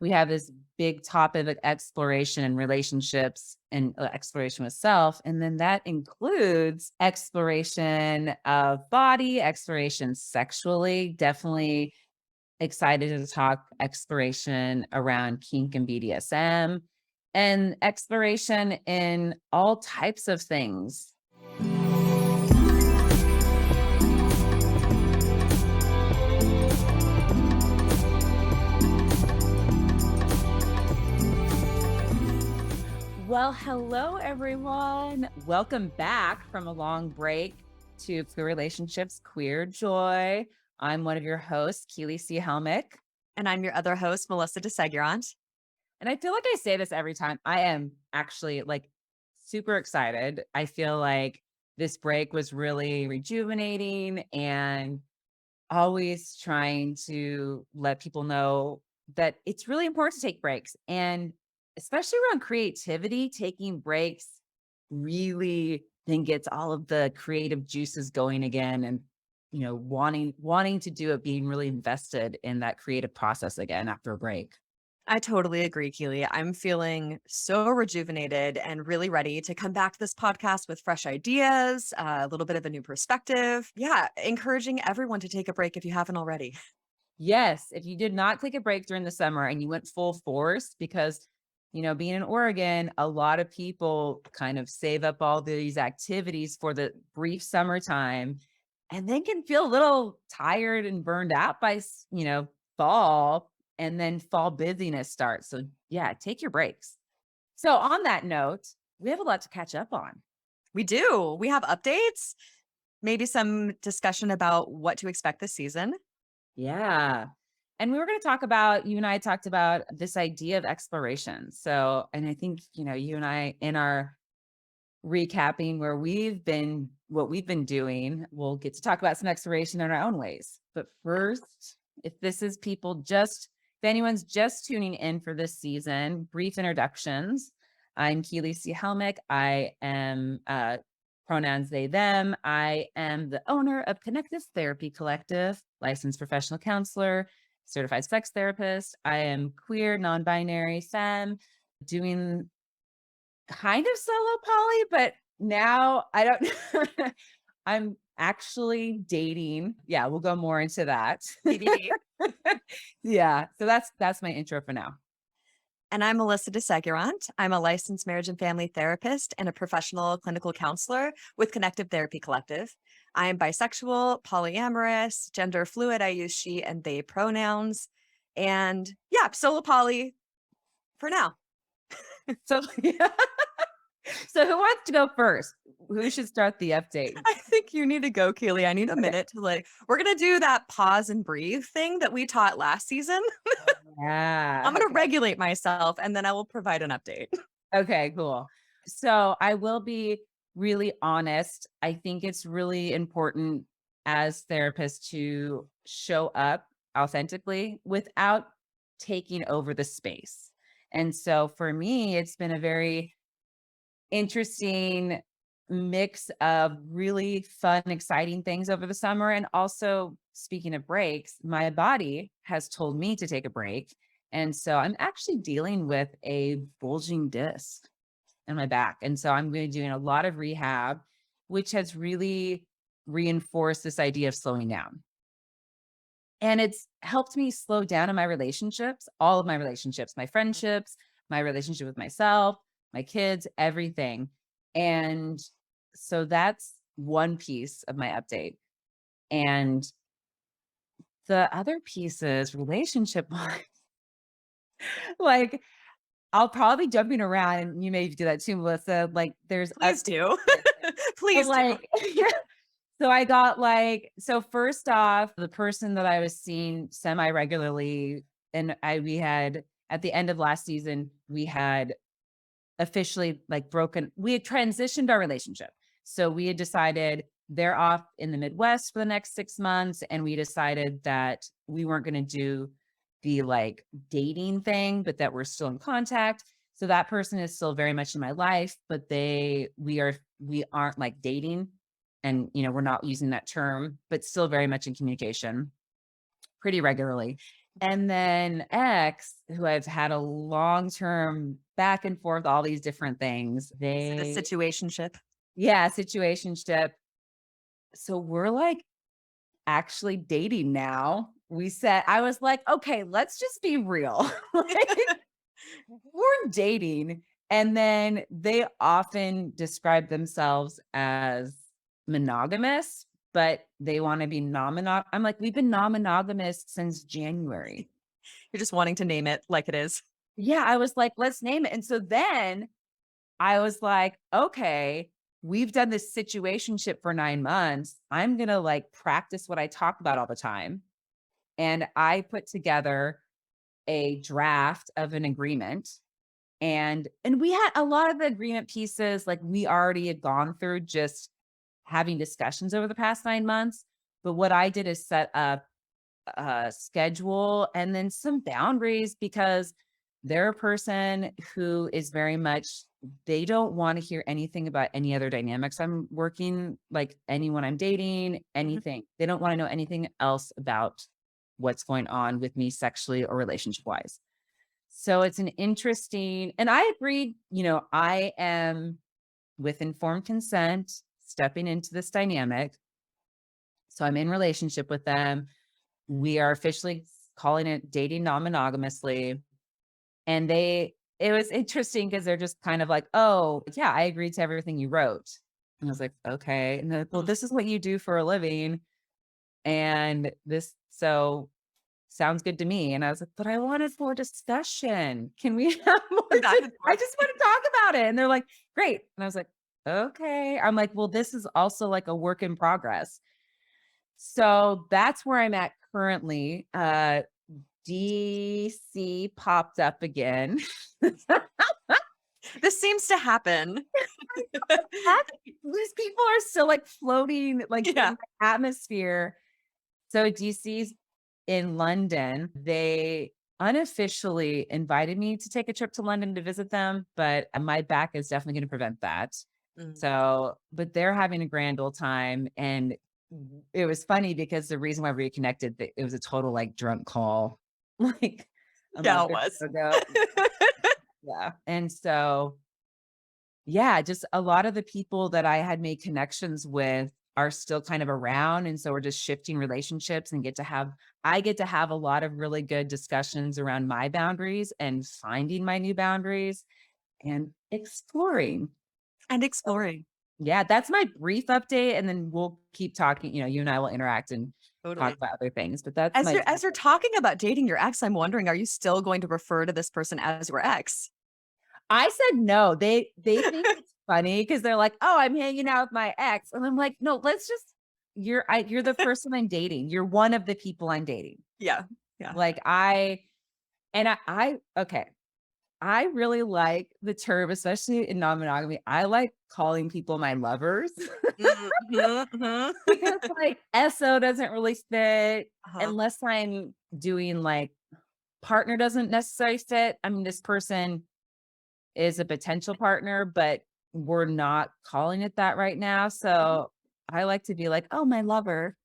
we have this big topic of exploration and relationships and exploration with self. And then that includes exploration of body, exploration sexually. Definitely excited to talk exploration around kink and BDSM and exploration in all types of things. Well, hello, everyone. Welcome back from a long break to Queer Relationships, Queer Joy. I'm one of your hosts, Keely C. Helmick. And I'm your other host, Melissa DeSegurant. And I feel like I say this every time. I am actually super excited. I feel like this break was really rejuvenating and always trying to let people know that it's really important to take breaks. And especially around creativity, taking breaks really then gets all of the creative juices going again and wanting to do it, being really invested in that creative process again after a break. I totally agree, Keely. I'm feeling so rejuvenated and really ready to come back to this podcast with fresh ideas, a little bit of a new perspective. Yeah, encouraging everyone to take a break if you haven't already. Yes, if you did not take a break during the summer and you went full force because, being in Oregon, a lot of people kind of save up all these activities for the brief summertime and then can feel a little tired and burned out by, fall, and then fall busyness starts. So, yeah, take your breaks. So, on that note, we have a lot to catch up on. We do. We have updates, maybe some discussion about what to expect this season. Yeah. And we were going to talk about, you and I talked about this idea of exploration. So, and I think, you and I in our recapping what we've been doing, we'll get to talk about some exploration in our own ways. But first, if anyone's just tuning in for this season, brief introductions. I'm Keely C. Helmick. I am pronouns they, them. I am the owner of Connective Therapy Collective, licensed professional counselor, certified sex therapist. I am queer, non-binary, femme, doing kind of solo poly, but now I don't I'm actually dating. Yeah, we'll go more into that. TBD. Yeah, so that's my intro for now. And I'm Melissa DeSegurant. I'm a licensed marriage and family therapist and a professional clinical counselor with Connective Therapy Collective. I am bisexual, polyamorous, gender fluid. I use she and they pronouns. And yeah, solo poly for now. So yeah. So who wants to go first? Who should start the update? I think you need to go, Keely. I need a Okay. minute to we're going to do that pause and breathe thing that we taught last season. Yeah. I'm going to Okay. regulate myself and then I will provide an update. Okay, cool. So I will be really honest. I think it's really important as therapists to show up authentically without taking over the space. And so for me, it's been a very interesting mix of really fun, exciting things over the summer. And also, speaking of breaks, my body has told me to take a break. And so I'm actually dealing with a bulging disc in my back. And so I'm going to be doing a lot of rehab, which has really reinforced this idea of slowing down. And it's helped me slow down in my relationships, all of my relationships, my friendships, my relationship with myself, my kids, everything. And so that's one piece of my update. And the other piece is relationship wise. Like, I'll probably be jumping around and you may do that too, Melissa. Like, there's Please do. so Please do. like yeah. So I got so first off, the person that I was seeing semi regularly, and we had at the end of last season, we had officially we had transitioned our relationship. So we had decided they're off in the Midwest for the next 6 months. And we decided that we weren't going to do the dating thing, but that we're still in contact. So that person is still very much in my life, but we aren't like dating. And, we're not using that term, but still very much in communication pretty regularly. And then X, who I've had a long-term back and forth, all these different things. Is it a situationship? Yeah, situationship. So we're like actually dating now. I was like, okay, let's just be real. Like, we're dating. And then they often describe themselves as monogamous, but they want to be non-monog. I'm like, we've been non-monogamous since January. You're just wanting to name it like it is. Yeah, I was like, let's name it. And so then I was like, okay, we've done this situationship for 9 months. I'm gonna like practice what I talk about all the time. And I put together a draft of an agreement. And we had a lot of the agreement pieces, like we already had gone through just having discussions over the past 9 months. But what I did is set up schedule and then some boundaries because they're a person who is very much they don't want to hear anything about any other dynamics I'm working like anyone I'm dating Mhm. anything they don't want to know anything else about what's going on with me sexually or relationship wise. So it's an interesting and I agreed, I am with informed consent stepping into this dynamic, so I'm in relationship with them. We are officially calling it dating non-monogamously. And it was interesting because they're just kind of like, "Oh, yeah, I agreed to everything you wrote." And I was like, "Okay." And they're like, "Well, Mm. this is what you do for a living, and this so sounds good to me." And I was like, "But I wanted more discussion. Can we have more Back and I forth. just want to talk about it." And they're like, "Great." And I was like, "Okay." I'm like, "Well, this is also like a work in progress." So that's where I'm at currently. DC popped up again. This seems to happen. These people are still like floating like Yeah. in the atmosphere. So DC's in London. They unofficially invited me to take a trip to London to visit them, but my back is definitely going to prevent that. Mm. So, but they're having a grand old time. And it was funny because the reason why we reconnected, it was a total like drunk call, like a Yeah, month it or was. so ago. Yeah. And so, yeah, just a lot of the people that I had made connections with are still kind of around. And so we're just shifting relationships and I get to have a lot of really good discussions around my boundaries and finding my new boundaries and exploring. And exploring. Yeah, that's my brief update. And then we'll keep talking. You and I will interact and talk Totally. about other things. But that's As my you're talking about dating your ex, I'm wondering, are you still going to refer to this person as your ex? I said no. They think it's funny because they're like, "Oh, I'm hanging out with my ex." And I'm like, "No, let's just you're the person I'm dating. You're one of the people I'm dating." Yeah. Yeah. Like I okay. I really like the term, especially in non-monogamy. I like calling people my lovers Mhm, mhm. because like SO doesn't really fit Uh-huh. unless I'm doing like partner doesn't necessarily fit. I mean, this person is a potential partner, but we're not calling it that right now. Mhm. So I like to be like, "Oh, my lover."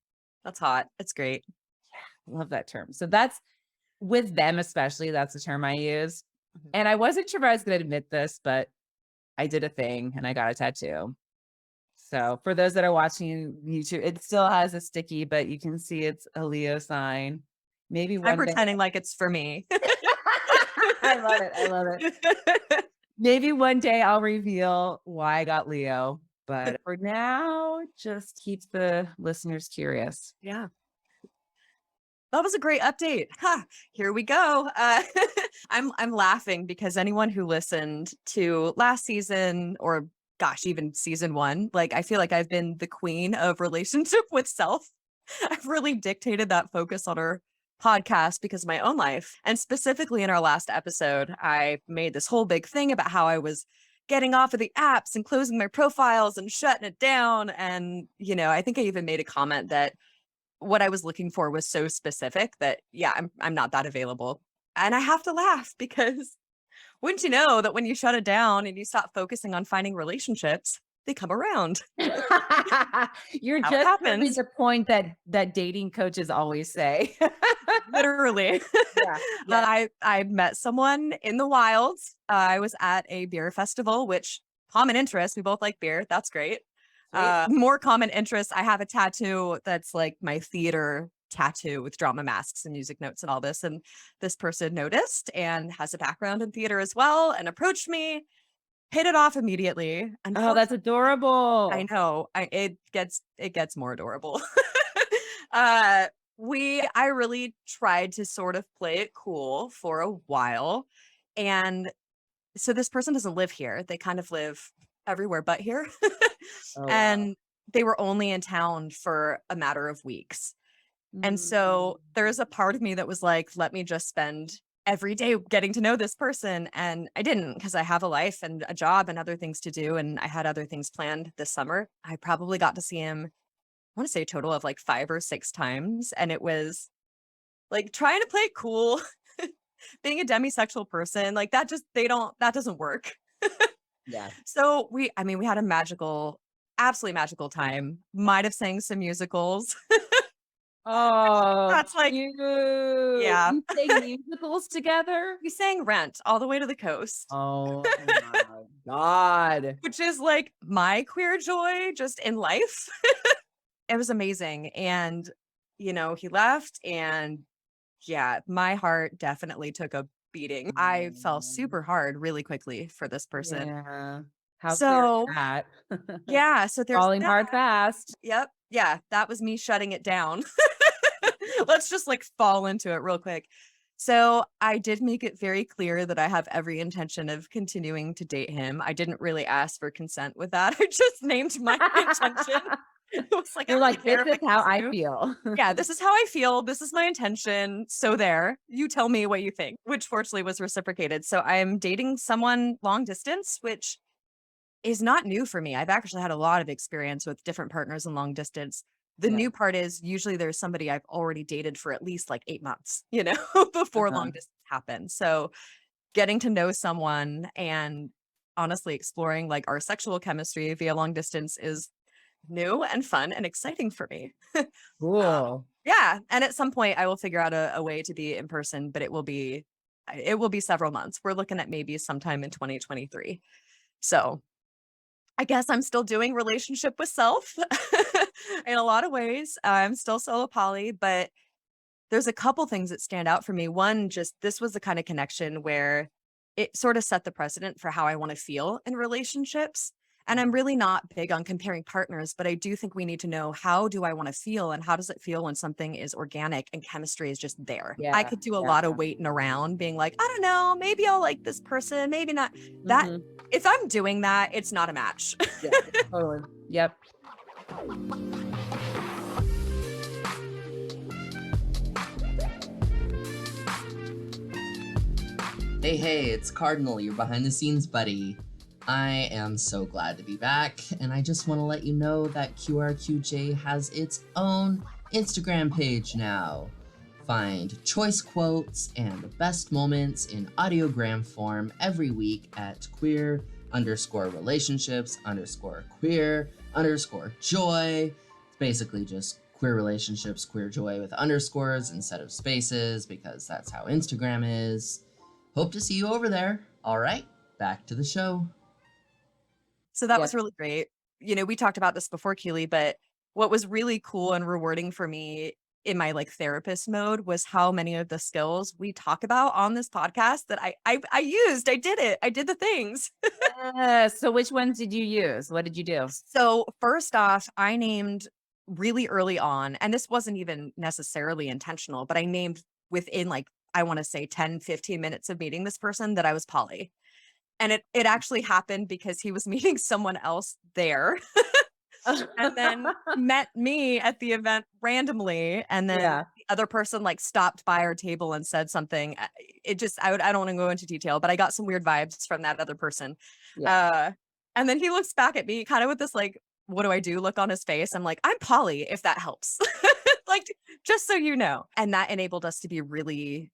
That's hot. It's great. Love that term. So that's with them, especially, that's the term I use. Mhm. And I wasn't sure if I was going to admit this, but I did a thing and I got a tattoo. So for those that are watching YouTube, it still has a sticky, but you can see it's a Leo sign. Maybe I'm one day. pretending like it's for me. I love it. I love it. Maybe one day I'll reveal why I got Leo, but for now, just keep the listeners curious. Yeah. That was a great update. Ha, here we go. I'm laughing because anyone who listened to last season or gosh, even season 1, like I feel like I've been the queen of relationship with self. I've really dictated that focus on our podcast because of my own life. And specifically in our last episode, I made this whole big thing about how I was getting off of the apps and closing my profiles and shutting it down. And, I think I even made a comment that what I was looking for was so specific that, yeah, I'm not that available. And I have to laugh because wouldn't you know that when you shut it down and you stop focusing on finding relationships, they come around. You're How it just proving happens. the point that dating coaches always say. Literally. Yeah, yeah. I met someone in the wilds. I was at a beer festival, which common interest. We both like beer. That's great. Sweet. More common interest. I have a tattoo that's like my theater tattoo with drama masks and music notes and all this. And this person noticed and has a background in theater as well and approached me, hit it off immediately. Oh, that's Unfortunately, I adorable. know. It gets more adorable. uh I really tried to sort of play it cool for a while. And so this person doesn't live here. They kind of live everywhere but here. Oh, wow. And they were only in town for a matter of weeks. And Mm. so there is a part of me that was like, let me just spend every day getting to know this person. And I didn't, because I have a life and a job and other things to do. And I had other things planned this summer. I probably got to see him, I want to say a total of like 5 or 6 times. And it was like trying to play it cool, being a demisexual person, like that doesn't work. Yeah. So we had a absolutely magical time. Might have sang some musicals. Oh, That's like, cute. yeah. You sang musicals together? We sang Rent all the way to the coast, Oh my god. which is like my queer joy just in life. It was amazing. And, he left and yeah, my heart definitely took a beating. I fell Mm, super hard really quickly for this person. yeah. How queer is So, that? yeah, so there's Falling that. hard fast. Yep. Yeah, that was me shutting it down. Let's just like fall into it real quick. So I did make it very clear that I have every intention of continuing to date him. I didn't really ask for consent with that. I just named my intention. It was like, I You're don't really like, "This care if is I how kiss I you. feel." Yeah, this is how I feel. This is my intention. So there, you tell me what you think, which fortunately was reciprocated. So I'm dating someone long distance, which is not new for me. I've actually had a lot of experience with different partners in long distance. The Yeah. new part is usually there's somebody I've already dated for at least like 8 months, before Uh-huh. long distance happens. So getting to know someone and honestly exploring like our sexual chemistry via long distance is new and fun and exciting for me. Cool. Yeah. And at some point I will figure out a way to be in person, but it will be several months. We're looking at maybe sometime in 2023. So I guess I'm still doing relationship with self in a lot of ways. I'm still solo poly, but there's a couple things that stand out for me. One, just this was the kind of connection where it sort of set the precedent for how I want to feel in relationships. And I'm really not big on comparing partners, but I do think we need to know, how do I want to feel and how does it feel when something is organic and chemistry is just there? I Yeah. could do a Yeah. lot of waiting around being like, I don't know, maybe I'll like this person, maybe not. That Mhm. If I'm doing that, it's not a match. Yeah. Totally. Yep. Hey, hey, it's Cardinal, your behind the scenes buddy. I am so glad to be back, and I just want to let you know that QRQJ has its own Instagram page now. Find choice quotes and the best moments in audiogram form every week at queer_relationships_queer_joy. It's basically just queer relationships, queer joy with underscores instead of spaces, because that's how Instagram is. Hope to see you over there. All right, back to the show. So that Yep. was really great. We talked about this before, Keely, but what was really cool and rewarding for me in my like therapist mode was how many of the skills we talk about on this podcast that I used. I did it. I did the things. So which ones did you use? What did you do? So first off, I named really early on, and this wasn't even necessarily intentional, but I named within like, I want to say 10, 15 minutes of meeting this person that I was poly. And it actually happened because he was meeting someone else there and then met me at the event randomly. And then Yeah. the other person like stopped by our table and said something. I don't want to go into detail, but I got some weird vibes from that other person. Yeah. Uh, and then he looks back at me kind of with this like, what do I do look on his face. I'm like, I'm poly, if that helps. Like, just so you know. And that enabled us to be really,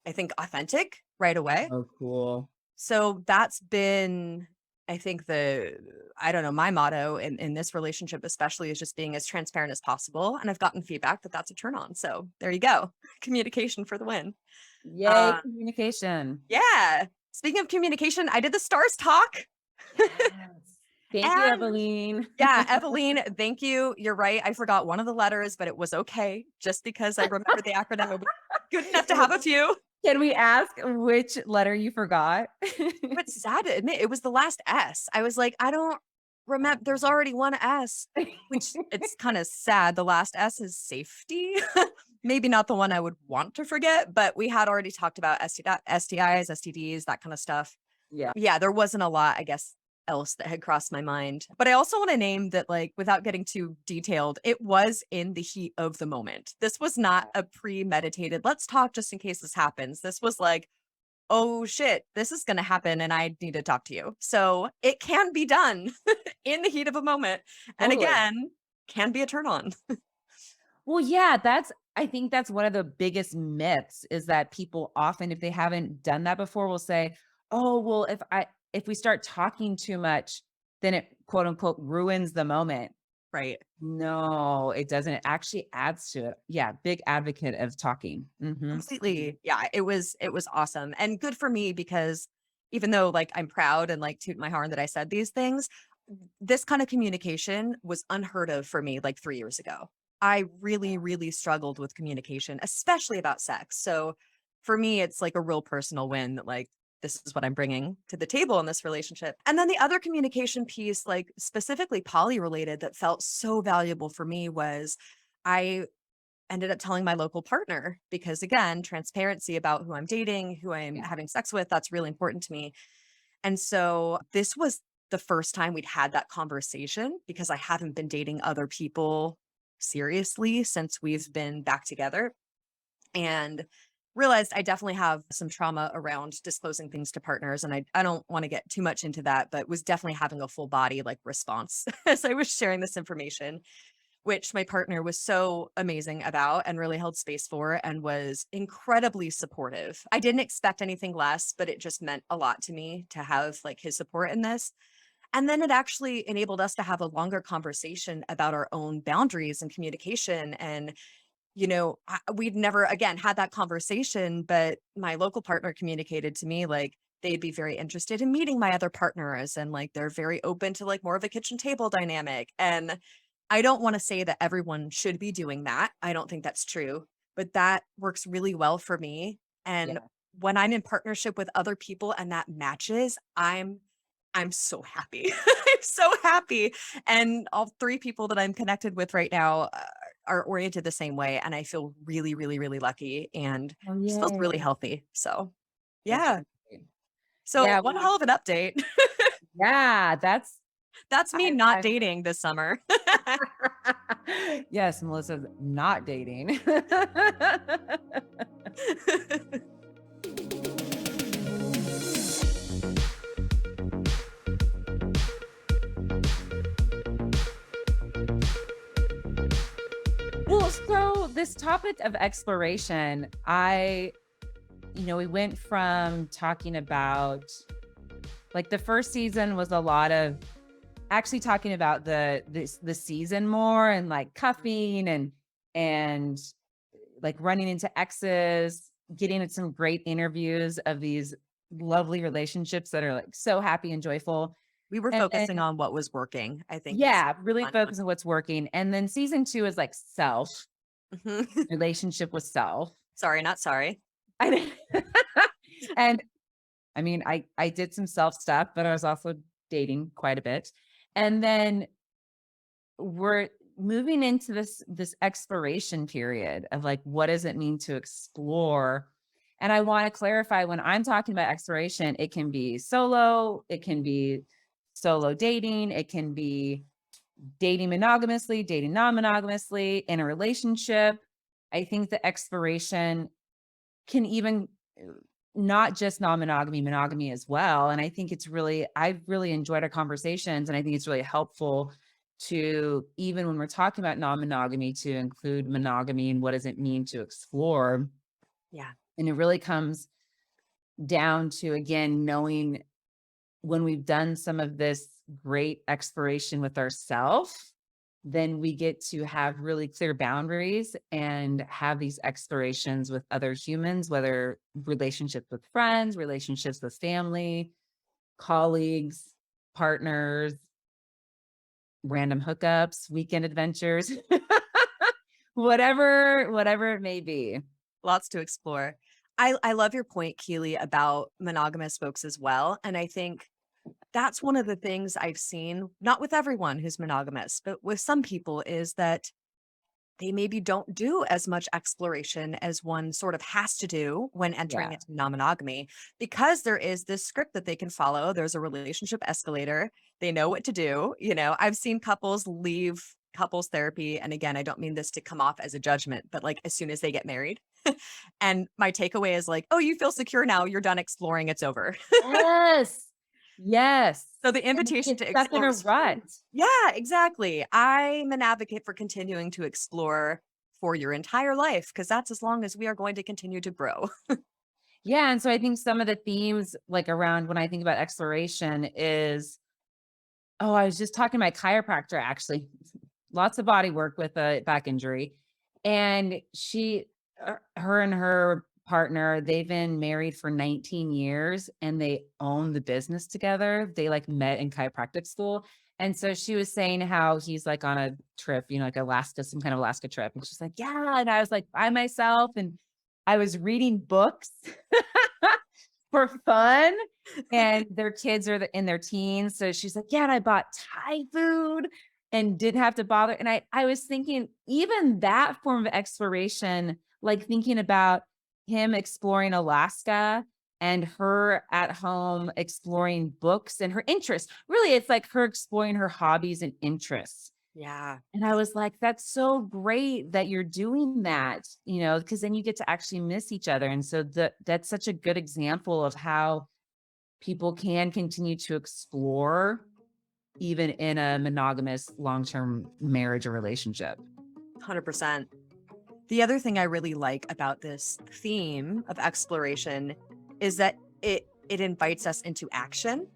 I think, authentic right away. Oh, cool. So that's been I think I don't know, my motto in this relationship especially is just being as transparent as possible. And I've gotten feedback that that's a turn on. So there you go. Communication for the win. Yay, Uh, communication. yeah. Speaking of communication, I did the stars talk. Yes. Thank you, And Eveline. yeah, Eveline, thank you. You're right. I forgot one of the letters, but it was okay. Just because I remembered the acronym, it was good enough to have a few. Can we ask which letter you forgot? But sad to admit, it was the last S. I was like, I don't remember. There's already one S, which it's kind of sad. The last S is safety. Maybe not the one I would want to forget, but we had already talked about STIs, STDs, that kind of stuff. Yeah. Yeah, there wasn't a lot, I guess, else that had crossed my mind. But I also want to name that, like, without getting too detailed, it was in the heat of the moment. This was not a premeditated, let's talk just in case this happens. This was like, oh shit, this is going to happen and I need to talk to you. So it can be done in the heat of a moment. And Totally. again, can be a turn on. Well, yeah, I think that's one of the biggest myths is that people often, if they haven't done that before, will say, "Oh, well, if we start talking too much, then it quote unquote ruins the moment." Right. No, it doesn't. It actually adds to it. Yeah, big advocate of talking. Mhm. Completely. Yeah, it was awesome and good for me because even though like I'm proud and like toot my horn that I said these things, this kind of communication was unheard of for me like 3 years ago. I really, really struggled with communication, especially about sex. So for me, it's like a real personal win that like this is what I'm bringing to the table in this relationship. And then the other communication piece, like specifically poly related, that felt so valuable for me was I ended up telling my local partner because again, transparency about who I'm dating, who I'm Yeah. having sex with, that's really important to me. And so this was the first time we'd had that conversation because I haven't been dating other people seriously since we've been back together and realized I definitely have some trauma around disclosing things to partners. And I don't want to get too much into that, but was definitely having a full body like response as I was sharing this information, which my partner was so amazing about and really held space for and was incredibly supportive. I didn't expect anything less, but it just meant a lot to me to have like his support in this. And then it actually enabled us to have a longer conversation about our own boundaries and communication. And, we'd never again had that conversation, but my local partner communicated to me like, they'd be very interested in meeting my other partners and like they're very open to like more of a kitchen table dynamic. And I don't want to say that everyone should be doing that. I don't think that's true, but that works really well for me. And Yeah. when I'm in partnership with other people and that matches, I'm so happy. I'm so happy. And all three people that I'm connected with right now are oriented the same way. And I feel really, really, really lucky and Oh, just feels really yay. healthy. So, That's yeah. really great. So, Yeah, one hell of an update. yeah, that's That's me not I dating this summer. Yes, Melissa's not dating. Well, so this topic of exploration, we went from talking about like the first season was a lot of actually talking about the season more and like cuffing and like running into exes, getting at some great interviews of these lovely relationships that are like so happy and joyful. We were And then focusing on what was working, I think is yeah, really fun. focus on what's working. And then season 2 is like self, Mhm. relationship with self. Sorry, not sorry. I and I mean, I did some self stuff, but I was also dating quite a bit. And then we're moving into this exploration period of like what does it mean to explore? And I want to clarify when I'm talking about exploration, it can be solo, it can be solo dating, it can be dating monogamously, dating non-monogamously, in a relationship. I think the exploration can even not just non-monogamy, monogamy as well. And I think I've really enjoyed our conversations and I think it's really helpful to, even when we're talking about non-monogamy, to include monogamy and what does it mean to explore. Yeah. And it really comes down to, again, knowing when we've done some of this great exploration with ourselves, then we get to have really clear boundaries and have these explorations with other humans, whether relationships with friends, relationships with family, colleagues, partners, random hookups, weekend adventures, whatever it may be. Lots to explore. I love your point, Keely, about monogamous folks as well. And I think that's one of the things I've seen, not with everyone who's monogamous, but with some people, is that they maybe don't do as much exploration as one sort of has to do when entering Yeah. into non-monogamy, because there is this script that they can follow. There's a relationship escalator. They know what to do. I've seen couples leave couples therapy. And again, I don't mean this to come off as a judgment, but like as soon as they get married. And my takeaway is like, oh, you feel secure now. You're done exploring. It's over. Yes. Yes. So the And they invitation get to stuck in explore a is free. rut. Yeah, exactly. I'm an advocate for continuing to explore for your entire life, because that's as long as we are going to continue to grow. Yeah. And so I think some of the themes like around when I think about exploration is, oh, I was just talking to my chiropractor actually, lots of body work with a back injury. And her and her partner, they've been married for 19 years and they own the business together. They like met in chiropractic school. And so she was saying how he's like on a trip, like Alaska, some kind of Alaska trip. And she's like, yeah. And I was like by myself and I was reading books for fun and their kids are in their teens. So she's like, yeah, and I bought Thai food and didn't have to bother. And I was thinking, even that form of exploration, like thinking about him exploring Alaska and her at home exploring books and her interests. Really, it's like her exploring her hobbies and interests. Yeah, And I was like, that's so great that you're doing that, because then you get to actually miss each other. And so that's such a good example of how people can continue to explore even in a monogamous long-term marriage or relationship. 100%. The other thing I really like about this theme of exploration is that it invites us into action.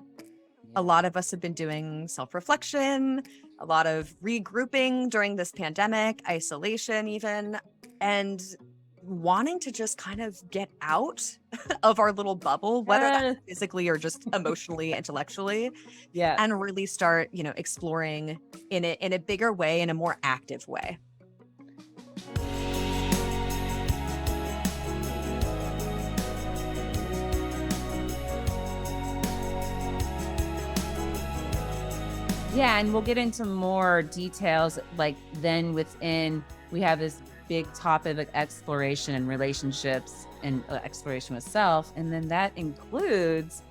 A lot of us have been doing self-reflection, a lot of regrouping during this pandemic, isolation even, and wanting to just kind of get out of our little bubble, whether that's Yes. physically or just emotionally, intellectually, Yeah. and really start, exploring in a bigger way, in a more active way. Yeah, and we'll get into more details like then within we have this big topic of exploration and relationships and exploration with self and then that includes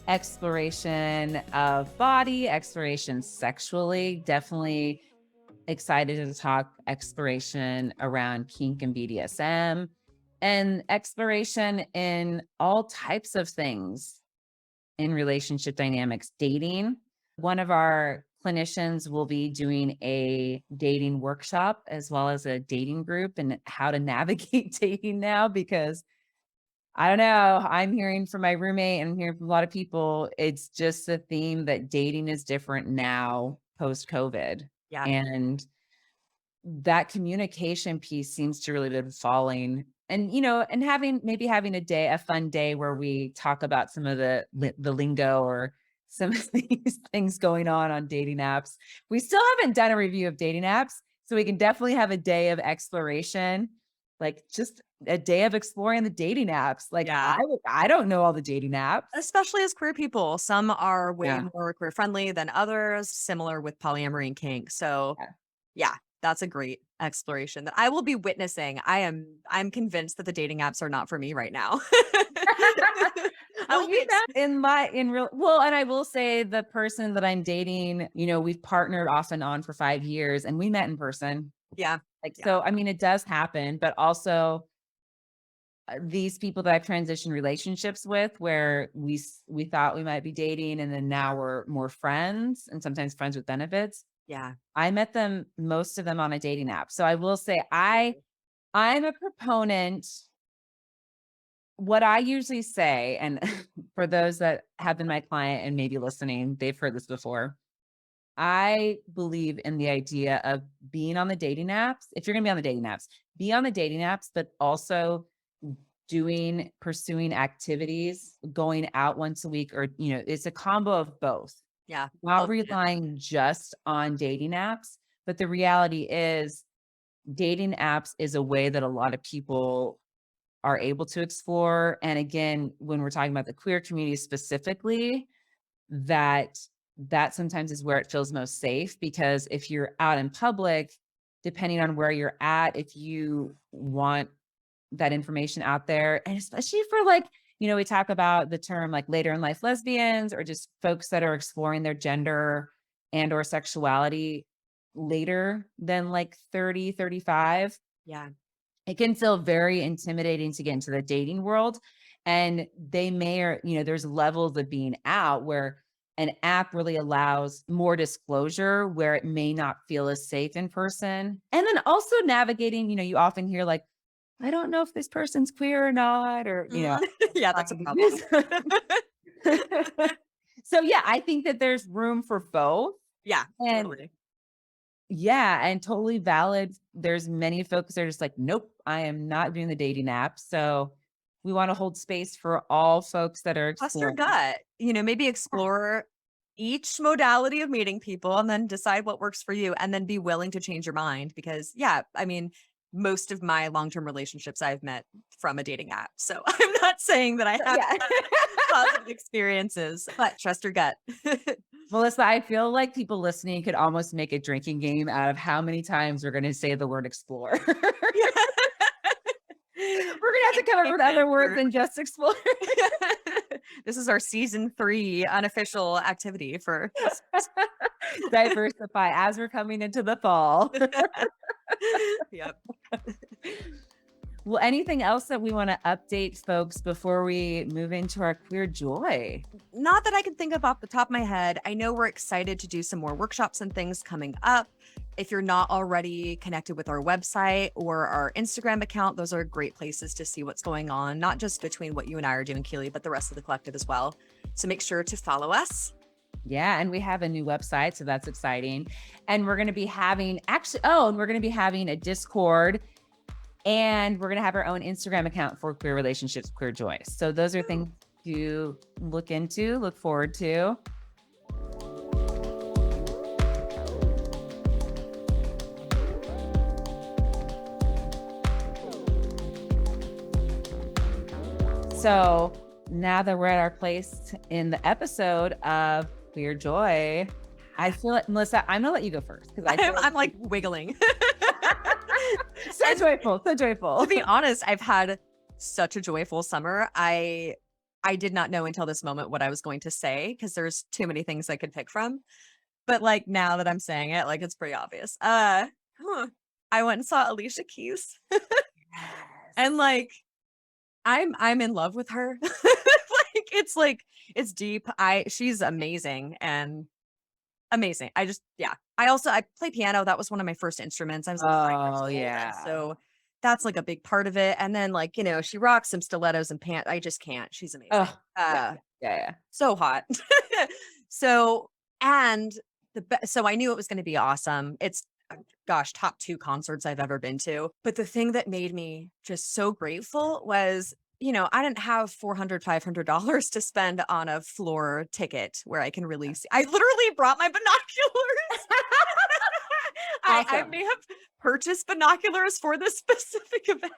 exploration of body, exploration sexually, definitely excited to talk exploration around kink and BDSM and exploration in all types of things in relationship dynamics, dating. One of our clinicians will be doing a dating workshop as well as a dating group and how to navigate dating now because I don't know. I'm hearing from my roommate and I'm hearing from a lot of people. It's just a theme that dating is different now post COVID. Yeah. And that communication piece seems to really been falling. And, and having a fun day where we talk about some of the lingo or some of these things going on dating apps. We still haven't done a review of dating apps. So we can definitely have a day of exploration, like just a day of exploring the dating apps. Like Yeah. I don't know all the dating apps. Especially as queer people. Some are way Yeah. more queer friendly than others, similar with polyamory and kink. So Yeah. yeah, that's a great exploration that I will be witnessing. I'm convinced that the dating apps are not for me right now. I Well, will be in real well, and I will say the person that I'm dating, we've partnered off and on for 5 years and we met in person. yeah. Like, Yeah. so, I mean, it does happen, but also these people that I've transitioned relationships with where we thought we might be dating and then now we're more friends and sometimes friends with benefits. Yeah. I met them, most of them on a dating app. So I will say I'm a proponent what I usually say, and for those that have been my client and maybe listening, they've heard this before. I believe in the idea of being on the dating apps. If you're going to be on the dating apps, be on the dating apps, but also pursuing activities, going out once a week, or, it's a combo of both, Yeah. not Oh, yeah. relying just on dating apps. But the reality is, dating apps is a way that a lot of people are able to explore. And again, when we're talking about the queer community specifically, that that sometimes is where it feels most safe, because if you're out in public, depending on where you're at, if you want that information out there, and especially for, like, we talk about the term like later in life lesbians, or just folks that are exploring their gender and or sexuality later than like 30, 35. Yeah. It can feel very intimidating to get into the dating world. And they may, or, there's levels of being out where an app really allows more disclosure where it may not feel as safe in person. And then also navigating, you often hear like, I don't know if this person's queer or not, or, Mhm. Yeah, that's a problem. So yeah, I think that there's room for both. Yeah, And totally. yeah, and totally valid. There's many folks that are just like, nope, I am not doing the dating app. So we want to hold space for all folks that are Trust your exploring. gut. Maybe explore each modality of meeting people and then decide what works for you and then be willing to change your mind because yeah, I mean, most of my long-term relationships I've met from a dating app. So I'm not saying that I have Yeah. positive experiences, but trust your gut. Melissa, I feel like people listening could almost make a drinking game out of how many times we're going to say the word explore. We're going to have to come up with other words than just explore. This is our season 3 unofficial activity for Diversify as we're coming into the fall. Yep. Well, anything else that we want to update folks before we move into our queer joy? Not that I can think of off the top of my head. I know we're excited to do some more workshops and things coming up. If you're not already connected with our website or our Instagram account, those are great places to see what's going on, not just between what you and I are doing, Keely, but the rest of the collective as well. So make sure to follow us. Yeah, and we have a new website, so that's exciting. And we're going to be having a Discord, and we're going to have our own Instagram account for queer relationships, queer joy. So those are things to look forward to. So now that we're at our place in the episode of Queer Joy, I feel like, Melissa, I'm gonna let you go first because I'm like wiggling. so joyful. To be honest, I've had such a joyful summer. I did not know until this moment what I was going to say because there's too many things I could pick from. But like now that I'm saying it, like it's pretty obvious. I went and saw Alicia Keys and like I'm in love with her. It's deep. She's amazing and amazing. I play piano. That was one of my first instruments. I was like 5 years old, and so that's like a big part of it. And then like, she rocks some stilettos and pants. I just can't. She's amazing. Oh, yeah. So hot. So and so I knew it was going to be awesome. It's gosh, top 2 concerts I've ever been to. But the thing that made me just so grateful was, I didn't have $400, $500 to spend on a floor ticket where I can really see. I literally brought my binoculars. I Awesome. may have purchased binoculars for this specific event.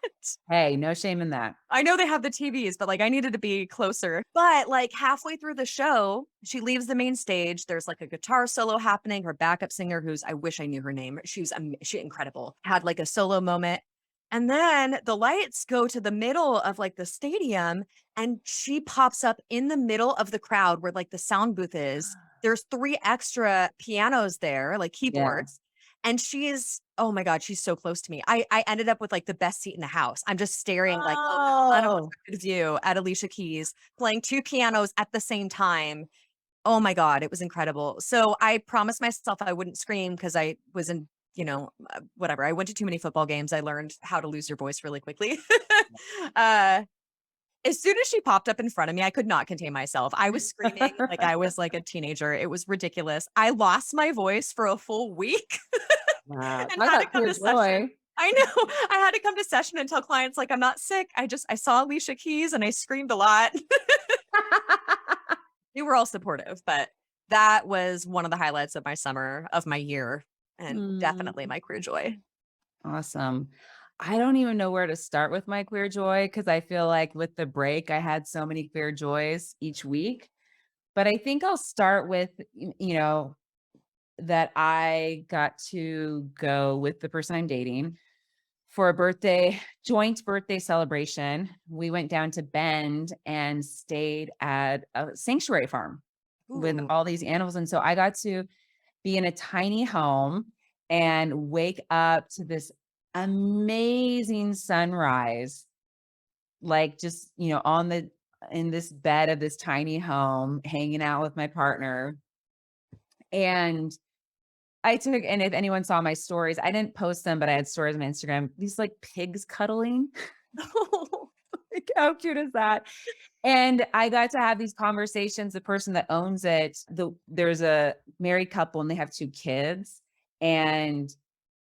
Hey, no shame in that. I know they have the TVs, but like I needed to be closer. But like halfway through the show, she leaves the main stage. There's like a guitar solo happening. Her backup singer, who's I wish I knew her name. She incredible. Had like a solo moment. And then the lights go to the middle of like the stadium and she pops up in the middle of the crowd where like the sound booth is. There's 3 extra pianos there, like keyboards. And she is, oh my God, she's so close to me. I ended up with like the best seat in the house. I'm just staring like unobstructed view at Alicia Keys playing 2 pianos at the same time. Oh my God, it was incredible. So I promised myself I wouldn't scream because I was in, whatever. I went to too many football games. I learned how to lose your voice really quickly. As soon as she popped up in front of me, I could not contain myself. I was screaming like I was like a teenager. It was ridiculous. I lost my voice for a full week Wow. and I had to got come pure to session. joy. I know. I had to come to session and tell clients like I'm not sick. I saw Alicia Keys and I screamed a lot. They were all supportive, but that was one of the highlights of my summer, of my year, and definitely Mm, my queer joy. awesome. I don't even know where to start with my queer joy because I feel like with the break, I had so many queer joys each week. But I think I'll start with, that I got to go with the person I'm dating for a joint birthday celebration. We went down to Bend and stayed at a sanctuary farm with Ooh. all these animals. And so I got to be in a tiny home and wake up to this amazing sunrise, like just, in this bed of this tiny home, hanging out with my partner. And and if anyone saw my stories, I didn't post them, but I had stories on my Instagram, these like pigs cuddling. Like, how cute is that? And I got to have these conversations. The person that owns it, there's a married couple and they have 2 kids, and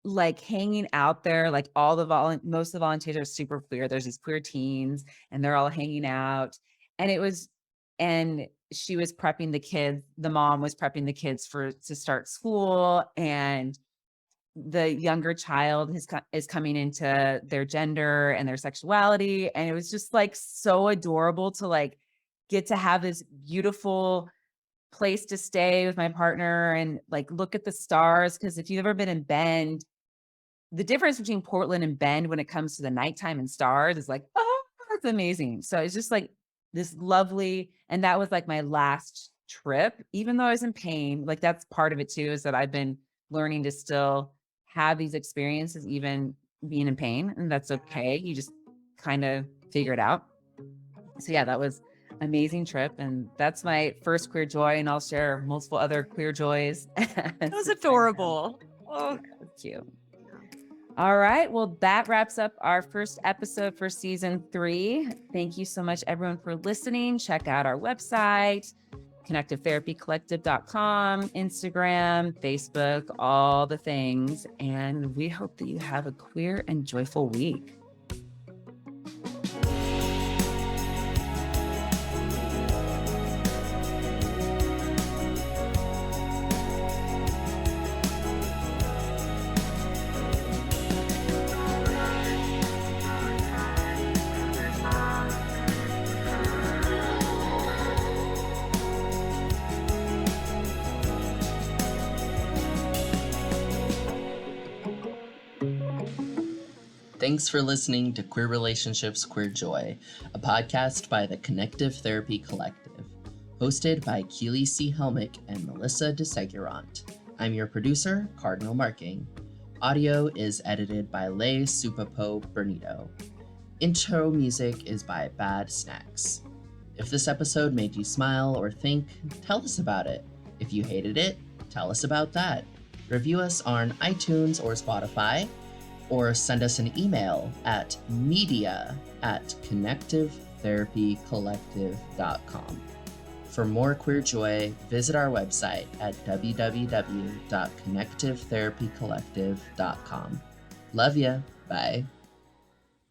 like hanging out there, like most of the volunteers are super queer. There's these queer teens and they're all hanging out. And and she was prepping the kids. The mom was prepping the kids to start school, and the younger child is coming into their gender and their sexuality. And it was just like so adorable to like get to have this beautiful place to stay with my partner and like look at the stars. Cause if you've ever been in Bend, the difference between Portland and Bend when it comes to the nighttime and stars is like, oh, that's amazing. So it's just like this lovely, and that was like my last trip, even though I was in pain. Like that's part of it too, is that I've been learning to still have these experiences, even being in pain. And that's okay. You just kind of figure it out. So yeah, that was amazing trip. And that's my first queer joy. And I'll share multiple other queer joys. That was adorable. Oh, Cute. All right. Well, that wraps up our first episode for season 3. Thank you so much, everyone, for listening. Check out our website, connectivetherapycollective.com, Instagram, Facebook, all the things. And we hope that you have a queer and joyful week. Thanks for listening to Queer Relationships, Queer Joy, a podcast by the Connective Therapy Collective, hosted by Keely C. Helmick and Melissa DeSegurant. I'm your producer, Cardinal Marking. Audio is edited by Lei Supapo Bernito. Intro music is by Bad Snacks. If this episode made you smile or think, tell us about it. If you hated it, tell us about that. Review us on iTunes or Spotify, or send us an email at media@connectivetherapycollective.com. For more queer joy, visit our website at www.connectivetherapycollective.com. Love ya. Bye.